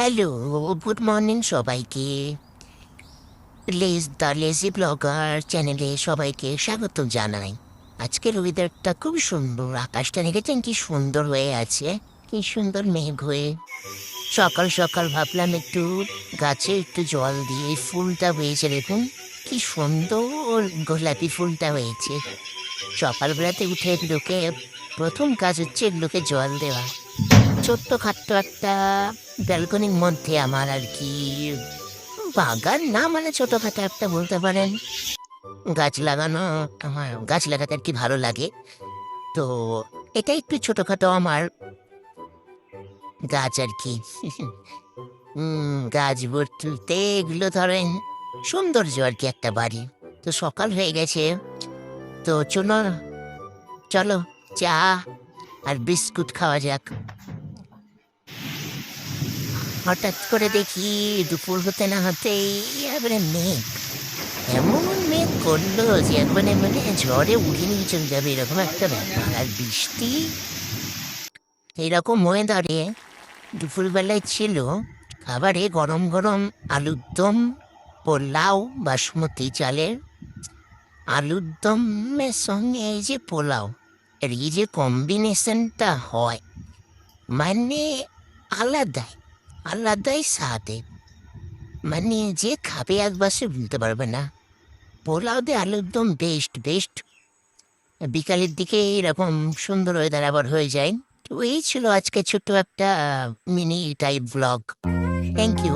Hello, good morning সবাইকে। The lazy blogger চ্যানেলে সবাইকে স্বাগত জানাই। আজকের ওয়েদারটা খুব সুন্দর, আকাশটা দেখেছেন কি সুন্দর হয়ে আছে, কি সুন্দর মেঘ হয়ে। সকাল সকাল ভাবলাম একটু গাছে একটু জল দিয়ে এই ফুলটা হয়েছে, দেখুন কি সুন্দর গোলাপি ফুলটা হয়েছে। সকালবেলাতে উঠে এগুলোকে প্রথম কাজ হচ্ছে এগুলোকে জল দেওয়া। ছোট্ট খাট্ট একটা ব্যালকনির মধ্যে আমার আর কি বাগান না, মানে ছোটখাটো একটা বলতে পারেন। গাছ লাগানো, আমার গাছ লাগাতে আর কি ভালো লাগে। তো এটা একটু ছোটখাটো আমার গাছ আর কি। গাছ তুলতে এগুলো ধরেন সৌন্দর্য আর কি একটা বাড়ি। তো সকাল হয়ে গেছে, তো চলো চলো চা আর বিস্কুট খাওয়া যাক। হঠাৎ করে দেখি দুপুর হতে না হতেই এবারে মেঘ, এমন মেঘ করলো যে একবারে মানে ঝড়ে উড়িয়ে নিয়ে চলে যাবে এরকম একটা ব্যাপার। আর বৃষ্টি এইরকম ওয়েদারে দুপুরবেলায় ছিল খাবারে গরম গরম আলুর দম, পোলাও, বাসমতি চালের আলুর দমের সঙ্গে এই যে পোলাও, এর এই যে কম্বিনেশনটা হয় মানে আলাদাই আলাদাই স্বাদে, মানে যে খাবে একবার সে ভুলতে পারবে না। পোলাও দিয়ে আলুর দম বেস্ট বেস্ট। বিকালের দিকে এরকম সুন্দর ওয়েদার আবার হয়ে যায়। তো এই ছিল আজকে ছোট্ট একটা mini type blog. Thank you.